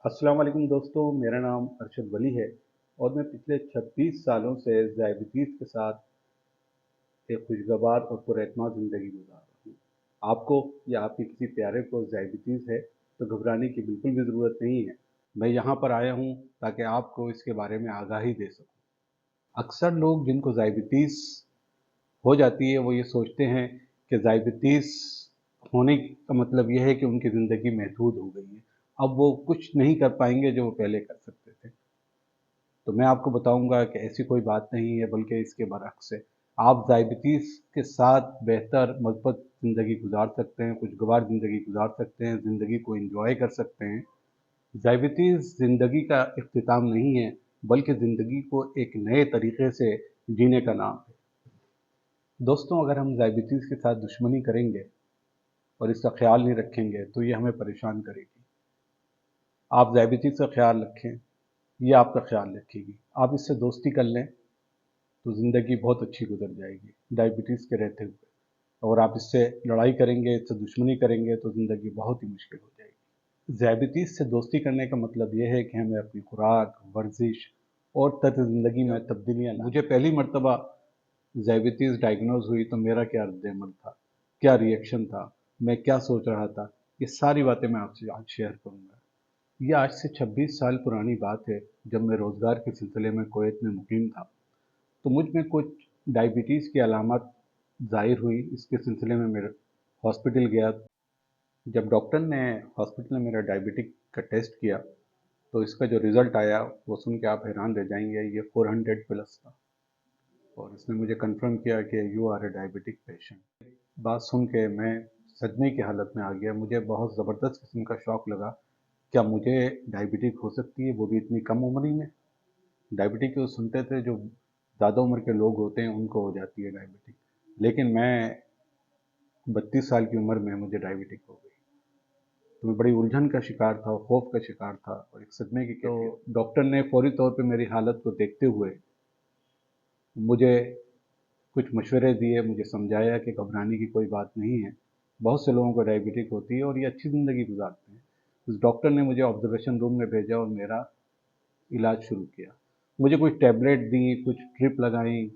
अस्सलाम वालेकुम दोस्तों, मेरा नाम अरशद वली है और मैं पिछले 26 सालों से डायबिटीज़ के साथ एक खुशगवार और पुरएतमाद ज़िंदगी गुजार रहा हूँ। आपको या आपके किसी प्यारे को डायबिटीज़ है तो घबराने की बिल्कुल भी ज़रूरत नहीं है। मैं यहाँ पर आया हूँ ताकि आपको इसके बारे में आगाही दे सकूँ। अक्सर लोग जिनको डायबिटीज़ हो जाती है वो ये सोचते हैं कि डायबिटीज़ होने का मतलब ये है कि उनकी ज़िंदगी महदूद हो गई है। अब वो कुछ नहीं कर पाएँगे जो वो पहले कर सकते थे। तो मैं आपको बताऊंगा कि ऐसी कोई बात नहीं है, बल्कि इसके बरअक्स है। आप डायबिटीज़ के साथ बेहतर मज़बूत ज़िंदगी गुजार सकते हैं, खुशगवार ज़िंदगी गुजार सकते हैं, ज़िंदगी को एंजॉय कर सकते हैं। डायबिटीज़ ज़िंदगी का इख्तिताम नहीं है, बल्कि ज़िंदगी को एक नए तरीके से जीने का नाम है। दोस्तों, अगर हम डायबिटीज़ के साथ दुश्मनी करेंगे और इसका ख्याल नहीं रखेंगे तो ये हमें परेशान करेगी। आप डायबिटीज़ का ख्याल रखें, ये आपका ख्याल रखेगी। आप इससे दोस्ती कर लें तो ज़िंदगी बहुत अच्छी गुजर जाएगी डायबिटीज़ के रहते हुए। और आप इससे लड़ाई करेंगे, इससे दुश्मनी करेंगे तो ज़िंदगी बहुत ही मुश्किल हो जाएगी। डायबिटीज़ से दोस्ती करने का मतलब ये है कि हमें अपनी खुराक, वर्जिश और तर्ज ज़िंदगी में तब्दीलियाँ लानी। मुझे पहली मर्तबा डायबिटीज़ डायग्नोज हुई तो मेरा क्या रद्द-ए-अमल था, क्या रिएक्शन था, मैं क्या सोच रहा था, ये सारी बातें मैं आपसे आज शेयर करूँगा। ये आज से 26 साल पुरानी बात है, जब मैं रोज़गार के सिलसिले में कुवैत में मुकीम था। तो मुझ में कुछ डायबिटीज़ की अलामत ज़ाहिर हुई। इसके सिलसिले में मैं हॉस्पिटल गया। जब डॉक्टर ने हॉस्पिटल में मेरा डायबिटिक का टेस्ट किया तो इसका जो रिज़ल्ट आया वो सुन के आप हैरान रह जाएंगे। ये 400 प्लस था और इसने मुझे कंफर्म किया कि you are a diabetic patient. बात सुन के मैं सदमे की हालत में आ गया। मुझे बहुत ज़बरदस्त किस्म का शौक लगा। क्या मुझे डायबिटिक हो सकती है, वो भी इतनी कम उम्र ही में? डायबिटिक तो सुनते थे जो ज़्यादा उम्र के लोग होते हैं उनको हो जाती है डायबिटिक, लेकिन मैं 32 साल की उम्र में मुझे डायबिटिक हो गई। तो मैं बड़ी उलझन का शिकार था, खौफ का शिकार था और एक सदमे की कैफियत। तो डॉक्टर ने फौरी तौर पे मेरी हालत को देखते हुए मुझे कुछ मशवरे दिए, मुझे समझाया कि घबराने की कोई बात नहीं है। बहुत से लोगों को डायबिटिक होती है और ये अच्छी ज़िंदगी गुजारते हैं। उस डॉक्टर ने मुझे ऑब्जर्वेशन रूम में भेजा और मेरा इलाज शुरू किया। मुझे कुछ टैबलेट दी, कुछ ड्रिप लगाई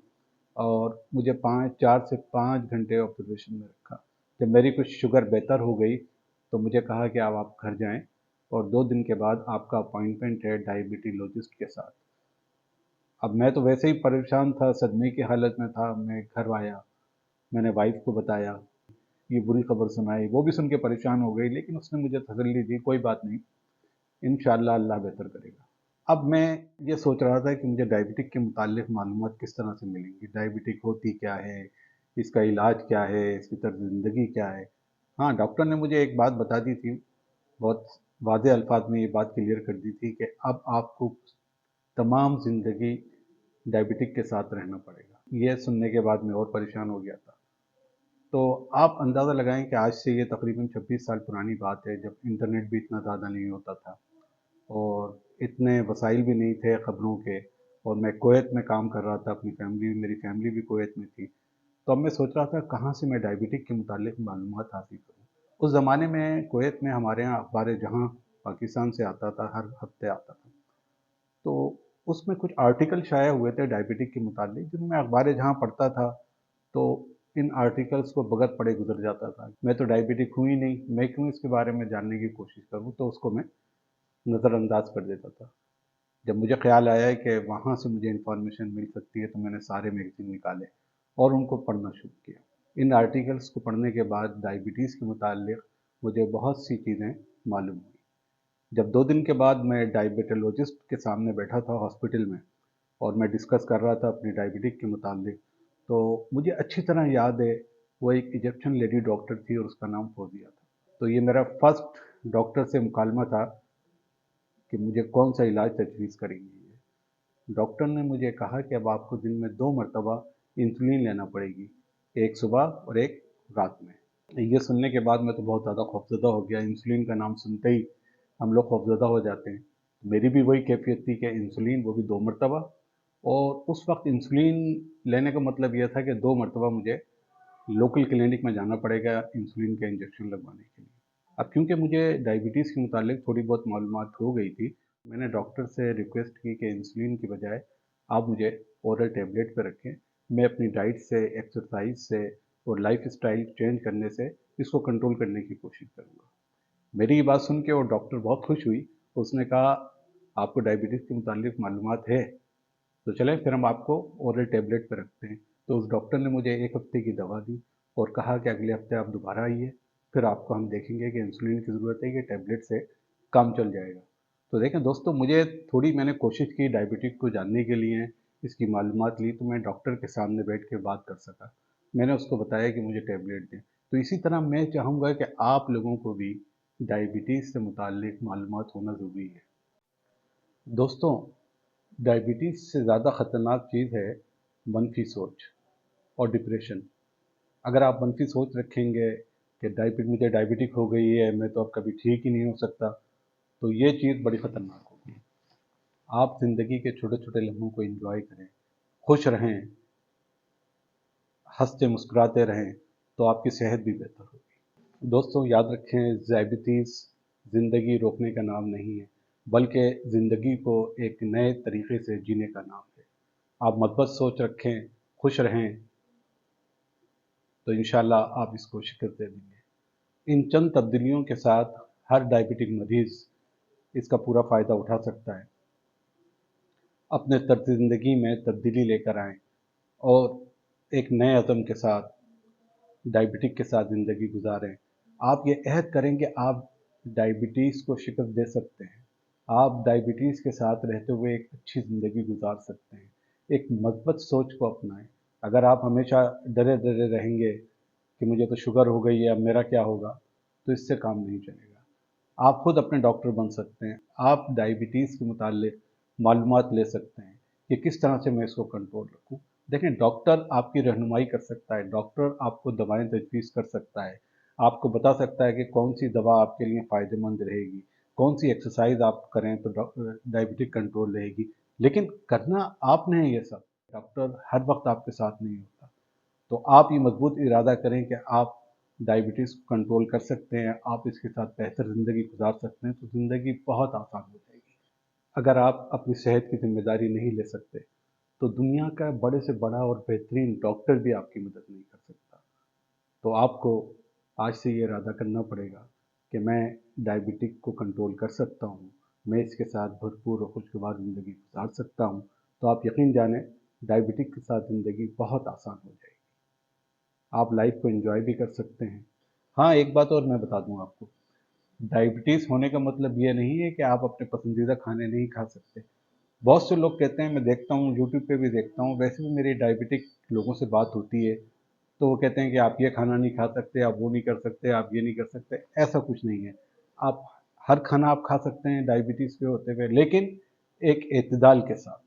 और मुझे 4 से 5 घंटे ऑब्जर्वेशन में रखा। जब मेरी कुछ शुगर बेहतर हो गई तो मुझे कहा कि अब आप घर जाएं और 2 दिन के बाद आपका अपॉइंटमेंट है डायबिटोलॉजिस्ट के साथ। अब मैं तो वैसे ही परेशान था, सदमे की हालत में था। मैं घर आया, मैंने वाइफ को बताया, ये बुरी खबर सुनाई। वो भी सुन के परेशान हो गई, लेकिन उसने मुझे तसल्ली दी, कोई बात नहीं, इंशाअल्लाह अल्लाह बेहतर करेगा। अब मैं ये सोच रहा था कि मुझे डायबिटिक के मुतालिक मालूमात किस तरह से मिलेंगी, डायबिटिक होती क्या है, इसका इलाज क्या है, इसकी तर्ज ज़िंदगी क्या है। हाँ, डॉक्टर ने मुझे एक बात बता दी थी, बहुत वाज़ेह अल्फाज में ये बात क्लियर कर दी थी कि अब आपको तमाम ज़िंदगी डायबिटिक के साथ रहना पड़ेगा। ये सुनने के बाद मैं और परेशान हो गया था। तो आप अंदाज़ा लगाएं कि आज से ये तकरीबन 26 साल पुरानी बात है, जब इंटरनेट भी इतना ज़्यादा नहीं होता था और इतने वसाइल भी नहीं थे ख़बरों के। और मैं कुवैत में काम कर रहा था, अपनी फैमिली, मेरी फैमिली भी कुवैत में थी। तो अब मैं सोच रहा था कहाँ से मैं डायबिटिक के मुतालिक मालूमात हासिल करूँ। उस ज़माने में कुवैत में हमारे यहाँ अखबार जहाँ पाकिस्तान से आता था, हर हफ्ते आता था। तो उसमें कुछ आर्टिकल शाया हुए थे डायबिटिक के मुतालिक, जिनमें अखबार जहाँ पढ़ता था तो इन आर्टिकल्स को बगैर पढ़े गुजर जाता था। मैं तो डायबिटिक हूँ ही नहीं, मैं क्यों इसके बारे में जानने की कोशिश करूँ, तो उसको मैं नज़रअंदाज कर देता था। जब मुझे ख्याल आया है कि वहाँ से मुझे इन्फॉर्मेशन मिल सकती है तो मैंने सारे मैगज़ीन निकाले और उनको पढ़ना शुरू किया। इन आर्टिकल्स को पढ़ने के बाद डायबिटीज़ के मुताल्लिक़ मुझे बहुत सी चीज़ें मालूम हुई। जब 2 दिन के बाद मैं डायबिटोलॉजिस्ट के सामने बैठा था हॉस्पिटल में और मैं डिस्कस कर रहा था अपनी डायबिटिक के मुताल्लिक़, तो मुझे अच्छी तरह याद है, वो एक इजिप्शियन लेडी डॉक्टर थी और उसका नाम फ़ौज़िया था। तो ये मेरा फर्स्ट डॉक्टर से मुकालमा था कि मुझे कौन-सा इलाज तजवीज़ करेंगी। डॉक्टर ने मुझे कहा कि अब आपको दिन में 2 मरतबा इंसुलिन लेना पड़ेगी, एक सुबह और एक रात में। ये सुनने के बाद मैं तो बहुत ज़्यादा खौफ़ज़दा हो गया। इंसुलिन का नाम सुनते ही हम लोग खौफ़ज़दा हो जाते हैं। मेरी भी वही कैफ़ियत थी कि इंसुलिन, वो भी 2 मरतबा। और उस वक़्त इंसुलिन लेने का मतलब ये था कि 2 मरतबा मुझे लोकल क्लिनिक में जाना पड़ेगा इंसुलिन का इंजेक्शन लगवाने के लिए। अब क्योंकि मुझे डायबिटीज़ के मुतालिक थोड़ी बहुत मालूमात हो गई थी, मैंने डॉक्टर से रिक्वेस्ट की कि इंसुलिन की बजाय आप मुझे ओरल टैबलेट पे रखें। मैं अपनी डाइट से, एक्सरसाइज से और लाइफ स्टाइल चेंज करने से इसको कंट्रोल करने की कोशिश करूँगा। मेरी ये बात सुन के वो डॉक्टर बहुत खुश हुई। उसने कहा, आपको डायबिटीज़ के मुतालिक मालूमात है, तो चलें फिर हम आपको ओरल टैबलेट पे रखते हैं। तो उस डॉक्टर ने मुझे 1 हफ्ते की दवा दी और कहा कि अगले हफ्ते आप दोबारा आइए, फिर आपको हम देखेंगे कि इंसुलिन की ज़रूरत है कि टैबलेट से काम चल जाएगा। तो देखें दोस्तों, मुझे थोड़ी मैंने कोशिश की डायबिटिक को जानने के लिए, इसकी मालूमात ली, तो मैं डॉक्टर के सामने बैठ के बात कर सका। मैंने उसको बताया कि मुझे टैबलेट दें। तो इसी तरह मैं चाहूँगा कि आप लोगों को भी डायबिटीज़ से मुताल्लिक मालूमात होना ज़रूरी है। दोस्तों, डायबिटीज़ से ज़्यादा ख़तरनाक चीज़ है मनफी सोच और डिप्रेशन। अगर आप मनफी सोच रखेंगे कि मुझे डायबिटिक हो गई है, मैं तो अब कभी ठीक ही नहीं हो सकता, तो ये चीज़ बड़ी ख़तरनाक होगी। आप ज़िंदगी के छोटे-छोटे लम्हों को एंजॉय करें, खुश रहें, हँसते मुस्कुराते रहें, तो आपकी सेहत भी बेहतर होगी। दोस्तों याद रखें, डायबिटीज़ ज़िंदगी रोकने का नाम नहीं है, बल्कि ज़िंदगी को एक नए तरीके से जीने का नाम है। आप मथबत सोच रखें, खुश रहें, तो इंशाल्लाह आप इसको शिकस्त दे देंगे। इन चंद तब्दीलियों के साथ हर डायबिटिक मरीज़ इसका पूरा फ़ायदा उठा सकता है। अपने तर्ज़ ज़िंदगी में तब्दीली लेकर आएँ और एक नए अज़म के साथ डायबिटिक के साथ ज़िंदगी गुजारें। आप ये अहद करें कि आप डायबिटीज़ को शिकस्त दे सकते हैं। आप डायबिटीज़ के साथ रहते हुए एक अच्छी ज़िंदगी गुजार सकते हैं। एक मस्बत सोच को अपनाएं। अगर आप हमेशा डरे डरे रहेंगे कि मुझे तो शुगर हो गई है, अब मेरा क्या होगा, तो इससे काम नहीं चलेगा। आप खुद अपने डॉक्टर बन सकते हैं। आप डायबिटीज़ के मुतालिक मालूमात ले सकते हैं कि किस तरह से मैं इसको कंट्रोल रखूं। देखें, डॉक्टर आपकी रहनुमाई कर सकता है, डॉक्टर आपको दवाएं तजवीज़ कर सकता है, आपको बता सकता है कि कौन सी दवा आपके लिए फ़ायदेमंद रहेगी, कौन सी एक्सरसाइज आप करें तो डायबिटिक कंट्रोल रहेगी। लेकिन करना आपने है ये सब, डॉक्टर हर वक्त आपके साथ नहीं होता। तो आप ये मजबूत इरादा करें कि आप डायबिटीज़ को कंट्रोल कर सकते हैं, आप इसके साथ बेहतर ज़िंदगी गुजार सकते हैं, तो ज़िंदगी बहुत आसान हो जाएगी। अगर आप अपनी सेहत की जिम्मेदारी नहीं ले सकते, तो दुनिया का बड़े से बड़ा और बेहतरीन डॉक्टर भी आपकी मदद नहीं कर सकता। तो आपको आज से ये इरादा करना पड़ेगा कि मैं डायबिटिक को कंट्रोल कर सकता हूँ, मैं इसके साथ भरपूर और खुशगवार ज़िंदगी गुजार सकता हूँ। तो आप यकीन जानें, डायबिटिक के साथ ज़िंदगी बहुत आसान हो जाएगी। आप लाइफ को एंजॉय भी कर सकते हैं। हाँ, एक बात और मैं बता दूँ आपको, डायबिटीज़ होने का मतलब ये नहीं है कि आप अपने पसंदीदा खाने नहीं खा सकते। बहुत से लोग कहते हैं, मैं देखता हूँ यूट्यूब पे भी देखता हूँ, वैसे भी मेरी डायबिटिक लोगों से बात होती है, तो वो कहते हैं कि आप ये खाना नहीं खा सकते, आप वो नहीं कर सकते, आप ये नहीं कर सकते। ऐसा कुछ नहीं है। आप हर खाना आप खा सकते हैं डायबिटीज़ पे होते हुए, लेकिन एक एतदाल के साथ।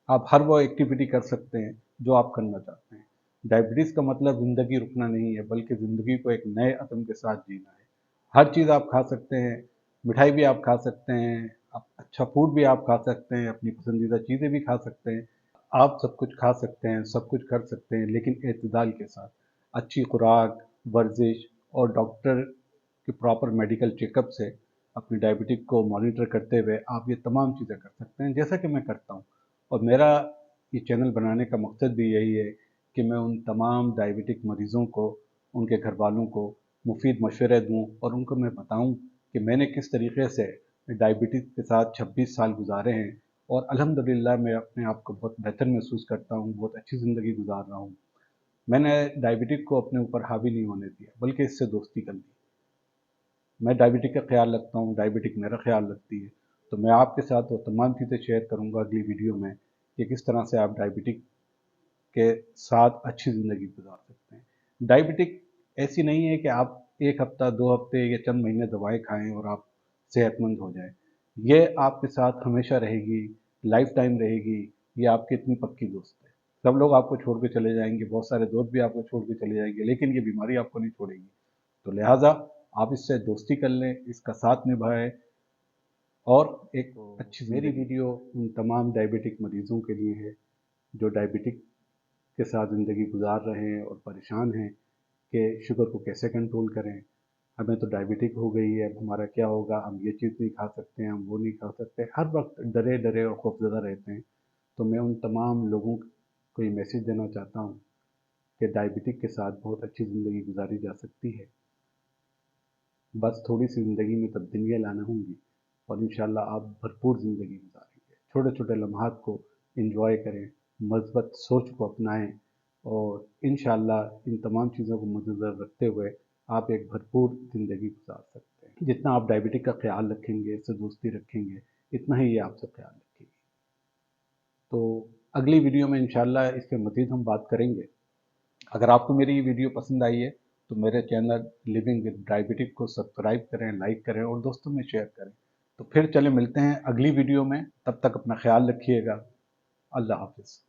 आप हर वो एक्टिविटी कर सकते हैं जो आप करना चाहते हैं। डायबिटीज़ का मतलब ज़िंदगी रुकना नहीं है, बल्कि ज़िंदगी को एक नए अज़म के साथ जीना है। हर चीज़ आप खा सकते हैं, मिठाई भी आप खा सकते हैं, आप अच्छा फूड भी आप खा सकते हैं, अपनी पसंदीदा चीज़ें भी खा सकते हैं। आप सब कुछ खा सकते हैं, सब कुछ कर सकते हैं, लेकिन एतदाल के साथ। अच्छी खुराक, वर्जिश और डॉक्टर के प्रॉपर मेडिकल चेकअप से अपनी डायबिटिक को मॉनिटर करते हुए आप ये तमाम चीज़ें कर सकते हैं, जैसा कि मैं करता हूँ। और मेरा ये चैनल बनाने का मकसद भी यही है कि मैं उन तमाम डायबिटिक मरीज़ों को, उनके घर वालों को मुफीद मशवरे दूँ और उनको मैं बताऊँ कि मैंने किस तरीके से डायबिटीज़ के साथ 26 साल गुजारे हैं और अल्हम्दुलिल्लाह मैं अपने आप को बहुत बेहतर महसूस करता हूँ, बहुत अच्छी ज़िंदगी गुजार रहा हूँ। मैंने डायबिटिक को अपने ऊपर हावी नहीं होने दिया, बल्कि इससे दोस्ती कर ली। मैं डायबिटिक का ख्याल रखता हूँ, डायबिटिक मेरा ख्याल रखती है। तो मैं आपके साथ वो तमाम चीज़ें शेयर करूँगा अगली वीडियो में कि किस तरह से आप डायबिटिक के साथ अच्छी ज़िंदगी गुजार सकते हैं। डायबिटिक ऐसी नहीं है कि आप 1 हफ्ता, 2 हफ्ते या चंद महीने दवाएँ खाएँ और आप सेहतमंद हो जाएँ। ये आपके साथ हमेशा रहेगी, लाइफ़ टाइम रहेगी, ये आपकी इतनी पक्की दोस्त है। सब लोग आपको छोड़ के चले जाएँगे, बहुत सारे दोस्त भी आपको छोड़ के चले जाएँगे, लेकिन ये बीमारी आपको नहीं छोड़ेगी। तो लिहाज़ा आप इससे दोस्ती कर लें, इसका साथ निभाएँ और एक अच्छी मेरी वीडियो उन तमाम डायबिटिक मरीज़ों के लिए है, जो डायबिटिक के साथ ज़िंदगी गुजार रहे हैं और परेशान हैं कि शुगर को कैसे कंट्रोल करें, ہمیں تو ڈائبٹک ہو گئی ہے، اب ہمارا کیا ہوگا، ہم یہ چیز نہیں کھا سکتے ہیں، ہم وہ نہیں کھا سکتے، ہر وقت ڈرے ڈرے اور خوفزدہ رہتے ہیں۔ تو میں ان تمام لوگوں کو یہ میسیج دینا چاہتا ہوں کہ ڈائبٹک کے ساتھ بہت اچھی زندگی گزاری جا سکتی ہے، بس تھوڑی سی زندگی میں تبدیلیاں لانا ہوں گی اور انشاءاللہ آپ بھرپور زندگی گزاریں گے۔ چھوٹے چھوٹے لمحات کو انجوائے کریں، مثبت سوچ کو اپنائیں اور انشاءاللہ ان تمام چیزوں کو مد نظر رکھتے ہوئے آپ ایک بھرپور زندگی گزار سکتے ہیں۔ جتنا آپ ڈائبٹک کا خیال رکھیں گے، اس سے دوستی رکھیں گے، اتنا ہی یہ آپ سے خیال رکھے گی۔ تو اگلی ویڈیو میں انشاءاللہ اس پہ مزید ہم بات کریں گے۔ اگر آپ کو میری یہ ویڈیو پسند آئی ہے تو میرے چینل لیونگ ود ڈائبٹک کو سبسکرائب کریں، لائک کریں اور دوستوں میں شیئر کریں۔ تو پھر چلے ملتے ہیں اگلی ویڈیو میں، تب تک اپنا خیال رکھیے گا۔ اللہ حافظ۔